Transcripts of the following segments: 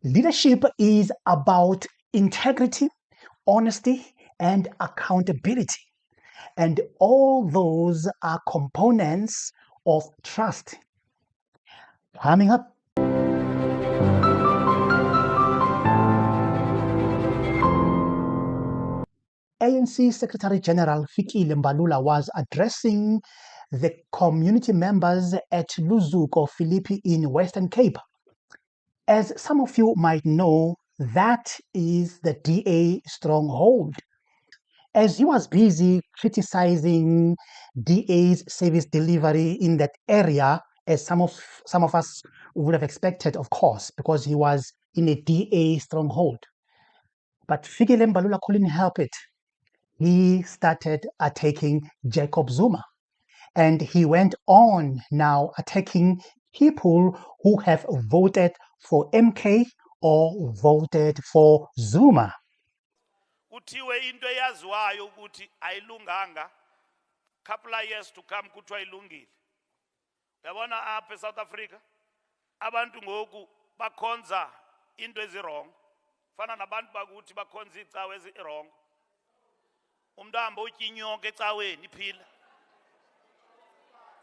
Leadership is about integrity, honesty, and accountability. And all those are components of trust. Coming up, ANC Secretary General Fikile Mbalula was addressing the community members at Luzuko Philippi in Western Cape. As some of you might know, that is the DA stronghold. As he was busy criticizing DA's service delivery in that area, as some of us would have expected, of course, because he was in a DA stronghold. But Fikile Mbalula couldn't help it. He started attacking Jacob Zuma. And he went on now attacking people who have voted for MK or voted for Zuma. Kuthiwe into eyaziwayo ukuthi ayilunganga couple of years to come kuthiwa ayilungile. Uyabona apha eSouth Africa abantu ngoku bakhonza into ezirong. Fana nabantu bakuthi bakhonza icawe ezirong. Umuntu ahamba utya inyonka ecaweni iphila.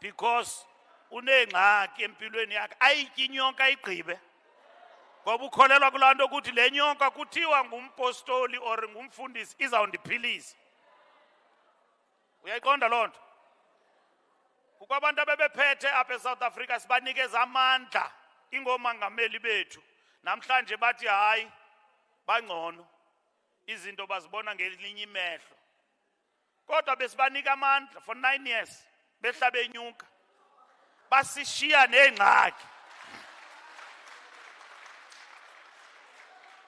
Because unengxaki empilweni yakhe ayitya inyonka ayigqibe. Ngoba ukholelwa kulaa nto ukuthi le nyonka kuthiwa ngumpostoli or ngumfundisi izawundiphilisa. Uyayiqonda loo nto? Kukho abantu abebephethe apha eSouth Africa sibanikeza amandla ingomongameli bethu. Namhlanje bathi hayi bangcono. Izinto bazibona ngelinye imehlo. Kodwa besibanika amandla for 9 years. Behla benyuka. Basishiya nengxaki.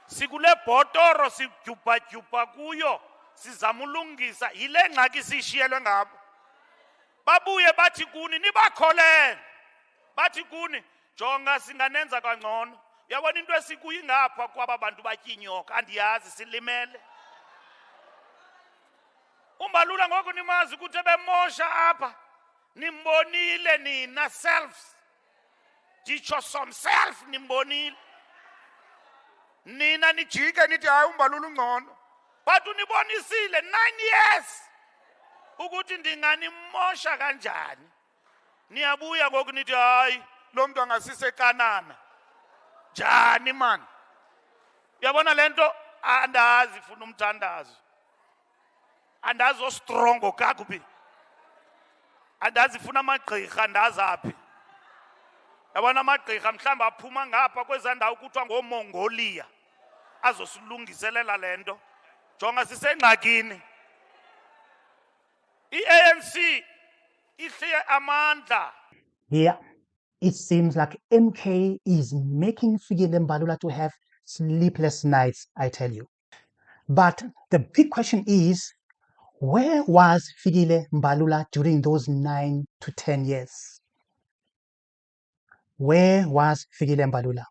Sikule bhotoro sidyubha kuyo sizama ulungisa yile ngxaki sishiyelwe ngabo. Babuye bathi kuni nibakholele. Bathi kuni jonga singanenza kangcono. Uyabona into esikuyi ngapha kwaba bantu batyinyoka andiyazi silimele. Mbalula ngoku nimazi ukuthi bemosha apha. Nimbonile nina self. Dicho some self nimbonile. Nina nijike nithi hayi Mbalula ungcono. But unibonisile 9 years. Ukuthi ndinganimosha kanjani. Niyabuya ngoku nithi hayi lo muntu angasise kanana. Njani man. Uyabona lento andazi funa umthandazo. Andazi o strong okakubi. Andazi funa amagqirha andazi aphi. Yabona amagqirha mhlamba aphuma ngapha kwezandawo kuthiwa ngoMongolia. Azosilungiselela lento. Jonga sisengxakini. iANC ihliye amandla. Yeah, it seems like MK is making Fikile Mbalula to have sleepless nights, I tell you. But the big question is, where was Fikile Mbalula during those 9 to 10 years? Where was Fikile Mbalula?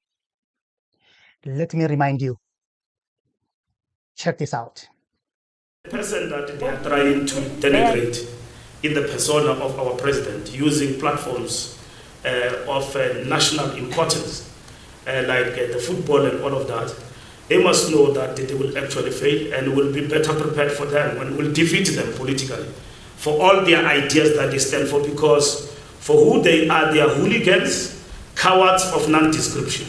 Let me remind you. Check this out. The person that they are trying to denigrate in the persona of our president using platforms of national importance like the football and all of that, they must know that they will actually fail and will be better prepared for them and will defeat them politically for all their ideas that they stand for, because for who they are hooligans, cowards of non-description.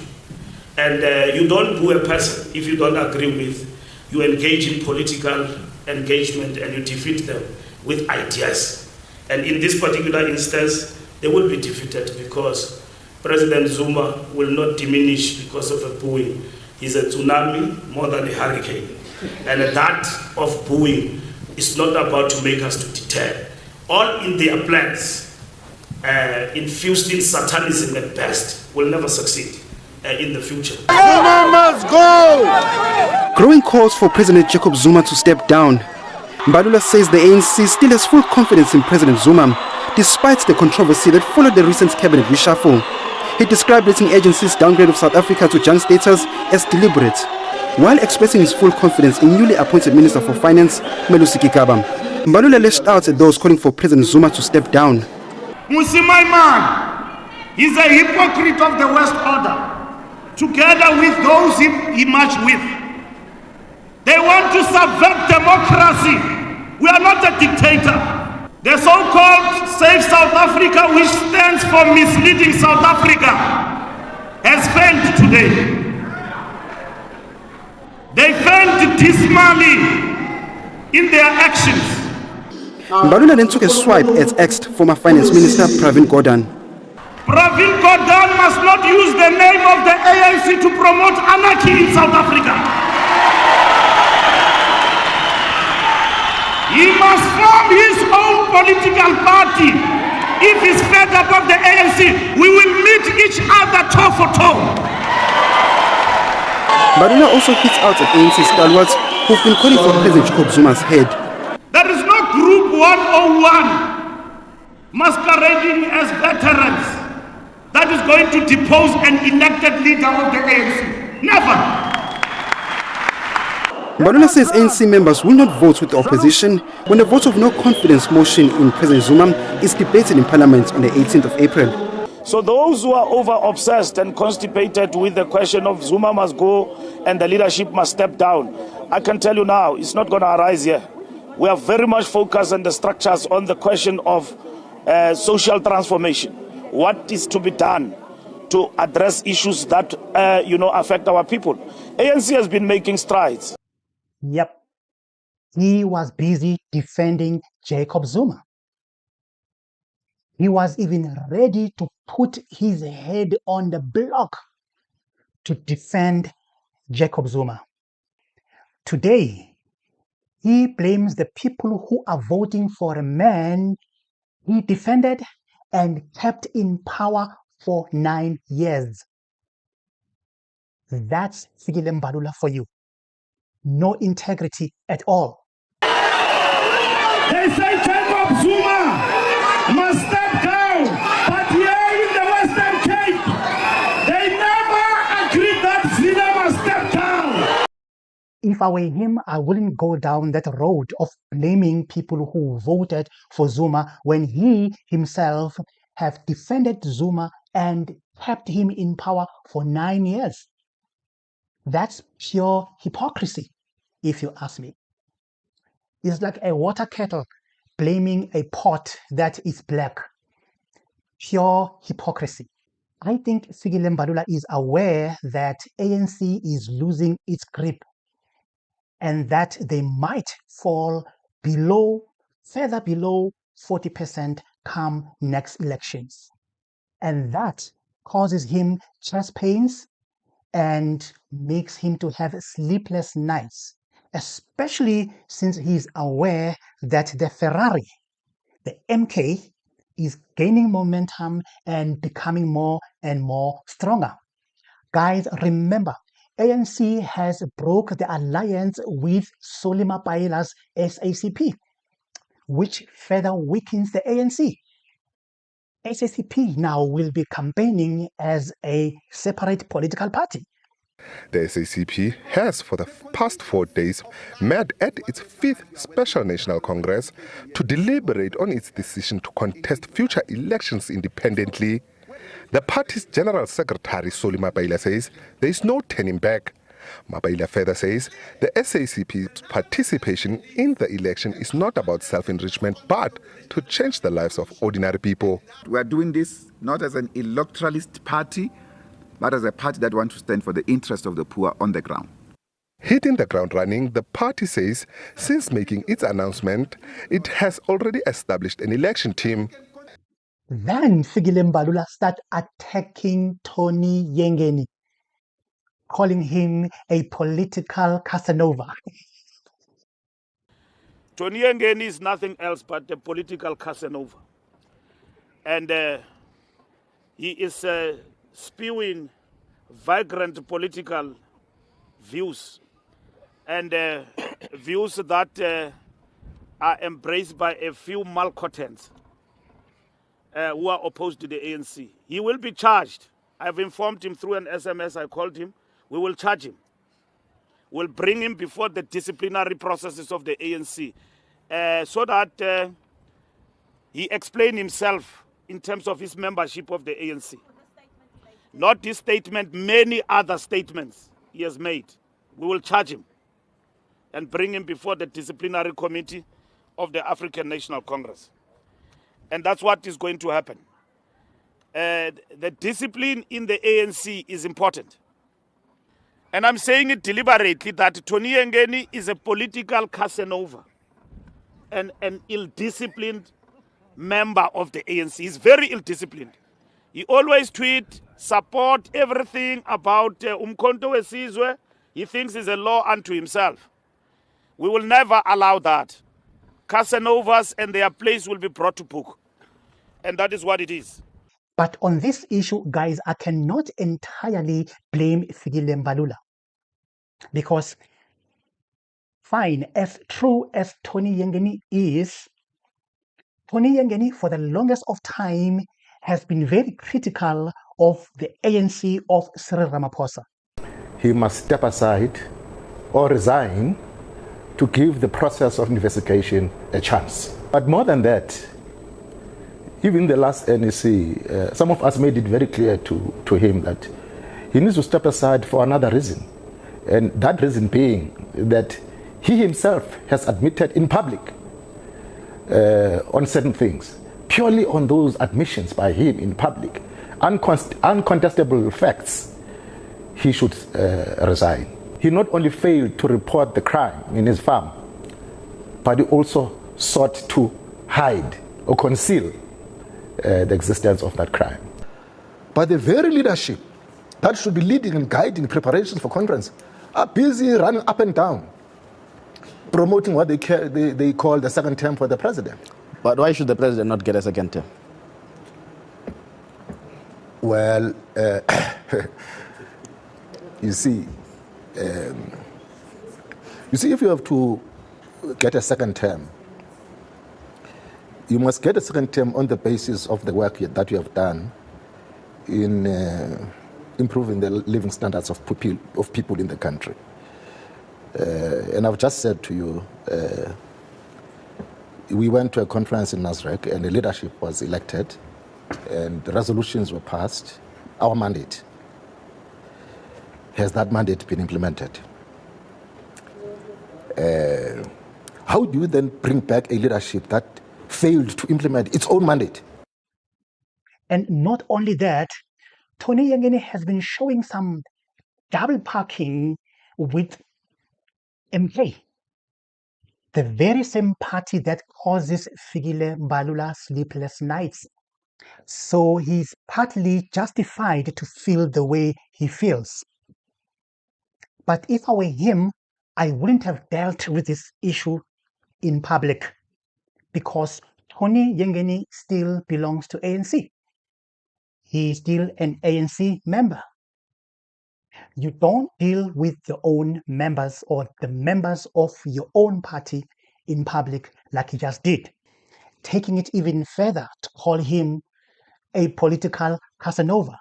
And you don't boo a person if you don't agree with. You engage in political engagement and you defeat them with ideas. And in this particular instance, they will be defeated because President Zuma will not diminish because of a booing. He's a tsunami more than a hurricane. And that of booing is not about to make us to deter. All in their plans, infused in satanism at best, will never succeed in the future. Zuma must go! Growing calls for President Jacob Zuma to step down. Mbalula says the ANC still has full confidence in President Zuma, despite the controversy that followed the recent cabinet reshuffle. He described rating agencies' downgrade of South Africa to junk status as deliberate, while expressing his full confidence in newly appointed Minister for Finance, Melusi Kikaba. Mbalula lashed out at those calling for President Zuma to step down. Musi, my man, he's a hypocrite of the West order. together with those he marched with. They want to subvert democracy. We are not a dictator. The so-called Save South Africa, which stands for misleading South Africa, has failed today. They failed dismally in their actions. Mbalula then took a swipe at ex-former Finance Minister Pravin Gordhan. Pravin Gordhan must not use the name of the ANC to promote anarchy in South Africa. He must form his own political party. If he's fed up of the ANC, we will meet each other toe for toe. Mbalula also hits out at ANC stalwarts who've been calling for President Jacob Zuma's head. There is no Group 101 masquerading as veterans that is going to depose an elected leader of the ANC. Never. Mbalula says ANC members will not vote with the opposition when the vote of no confidence motion in President Zuma is debated in Parliament on the 18th of April. So those who are over-obsessed and constipated with the question of Zuma must go and the leadership must step down, I can tell you now, it's not going to arise here. We are very much focused on the structures, on the question of social transformation. What is to be done to address issues that, affect our people? ANC has been making strides. Yep. He was busy defending Jacob Zuma. He was even ready to put his head on the block to defend Jacob Zuma. Today, he blames the people who are voting for a man he defended and kept in power for 9 years. That's Fikile Mbalula for you. No integrity at all. They say Jacob Zuma must step down, but here in the Western Cape, they never agreed that Zuma must step down. If I were him, I wouldn't go down that road of blaming people who voted for Zuma when he himself have defended Zuma and kept him in power for 9 years. That's pure hypocrisy, if you ask me. It's like a water kettle blaming a pot that is black. Pure hypocrisy. I think Fikile Mbalula is aware that ANC is losing its grip and that they might fall further below 40% come next elections. And that causes him chest pains and makes him to have sleepless nights, especially since he's aware that the Ferrari, the MK, is gaining momentum and becoming more and more stronger. Guys, remember, ANC has broke the alliance with Solima Paila's SACP, which further weakens the ANC. SACP now will be campaigning as a separate political party. The SACP has for the past 4 days met at its 5th Special National Congress to deliberate on its decision to contest future elections independently. The party's General Secretary Solima Paiela says there is no turning back. Mapaila further says the SACP's participation in the election is not about self-enrichment but to change the lives of ordinary people. We are doing this not as an electoralist party, but as a party that wants to stand for the interest of the poor on the ground. Hitting the ground running, the party says since making its announcement, it has already established an election team. Then Fikile Mbalula start attacking Tony Yengeni, calling him a political Casanova. Tony Yengeni is nothing else but a political Casanova. And he is spewing vagrant political views and views that are embraced by a few malcontents who are opposed to the ANC. He will be charged. I've informed him through an SMS. I called him. We will charge him. We'll bring him before the disciplinary processes of the ANC so that he explain himself in terms of his membership of the ANC. Not this statement, many other statements he has made. We will charge him and bring him before the disciplinary committee of the African National Congress. And that's what is going to happen. The discipline in the ANC is important. And I'm saying it deliberately that Tony Yengeni is a political Casanova and an ill-disciplined member of the ANC. He's very ill-disciplined. He always tweet, support everything about Umkhonto weSizwe. He thinks he's a law unto himself. We will never allow that. Casanovas and their place will be brought to book. And that is what it is. But on this issue, guys, I cannot entirely blame Fikile Mbalula. Because, fine, as true as Tony Yengeni is, Tony Yengeni, for the longest of time, has been very critical of the ANC of Cyril Ramaphosa. He must step aside or resign to give the process of investigation a chance. But more than that, even the last NEC, some of us made it very clear to him that he needs to step aside for another reason. And that reason being that he himself has admitted in public on certain things, purely on those admissions by him in public, uncontestable facts, he should resign. He not only failed to report the crime in his farm, but he also sought to hide or conceal the existence of that crime. But the very leadership that should be leading and guiding preparations for conference are busy running up and down, promoting what they call the second term for the president. But why should the president not get a second term? Well, you see, if you have to get a second term, you must get a second term on the basis of the work that you have done in improving the living standards of people in the country. And I've just said to you, we went to a conference in Nasrec and the leadership was elected and the resolutions were passed. Our mandate. Has that mandate been implemented? How do you then bring back a leadership that failed to implement its own mandate? And not only that, Tony Yengeni has been showing some double parking with MK, the very same party that causes Fikile Mbalula sleepless nights. So he's partly justified to feel the way he feels. But if I were him, I wouldn't have dealt with this issue in public because Tony Yengeni still belongs to ANC. He is still an ANC member. You don't deal with your own members or the members of your own party in public like he just did, taking it even further to call him a political Casanova.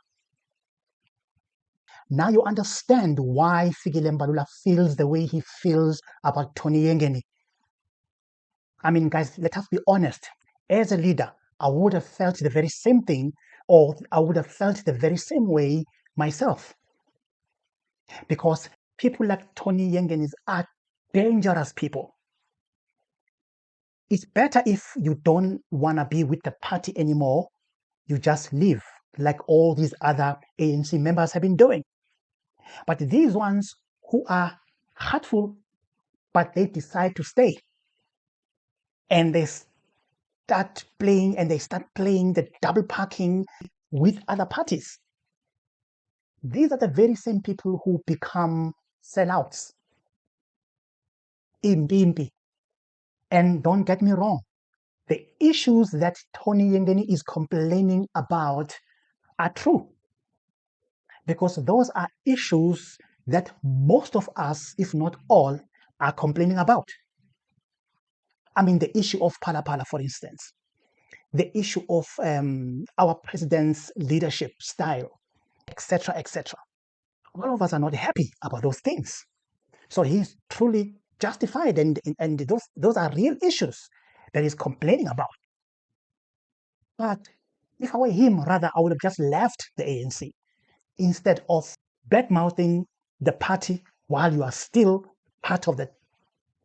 Now you understand why Fikile Mbalula feels the way he feels about Tony Yengeni. I mean, guys, let us be honest. As a leader, I would have felt the very same thing, or I would have felt the very same way myself. Because people like Tony Yengeni are dangerous people. It's better if you don't want to be with the party anymore, you just leave, like all these other ANC members have been doing. But these ones who are hurtful, but they decide to stay, and they start playing the double parking with other parties. These are the very same people who become sellouts. Imbi. And don't get me wrong, the issues that Tony Yengeni is complaining about are true. Because those are issues that most of us, if not all, are complaining about. I mean, the issue of Phala, for instance, the issue of our president's leadership style, etc., etc. All of us are not happy about those things. So he's truly justified, and those are real issues that he's complaining about. But if I were him, rather, I would have just left the ANC instead of badmouthing the party while you are still part of that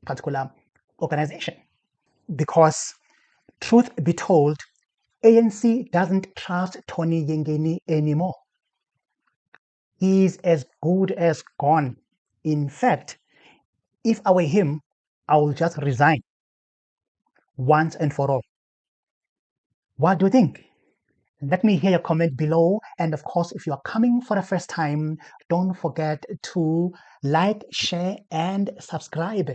particular organization. Because truth be told, ANC doesn't trust Tony Yengeni anymore. He's as good as gone. In fact, if I were him, I will just resign once and for all. What do you think? Let me hear your comment below. And of course, if you are coming for the first time, don't forget to like, share, and subscribe.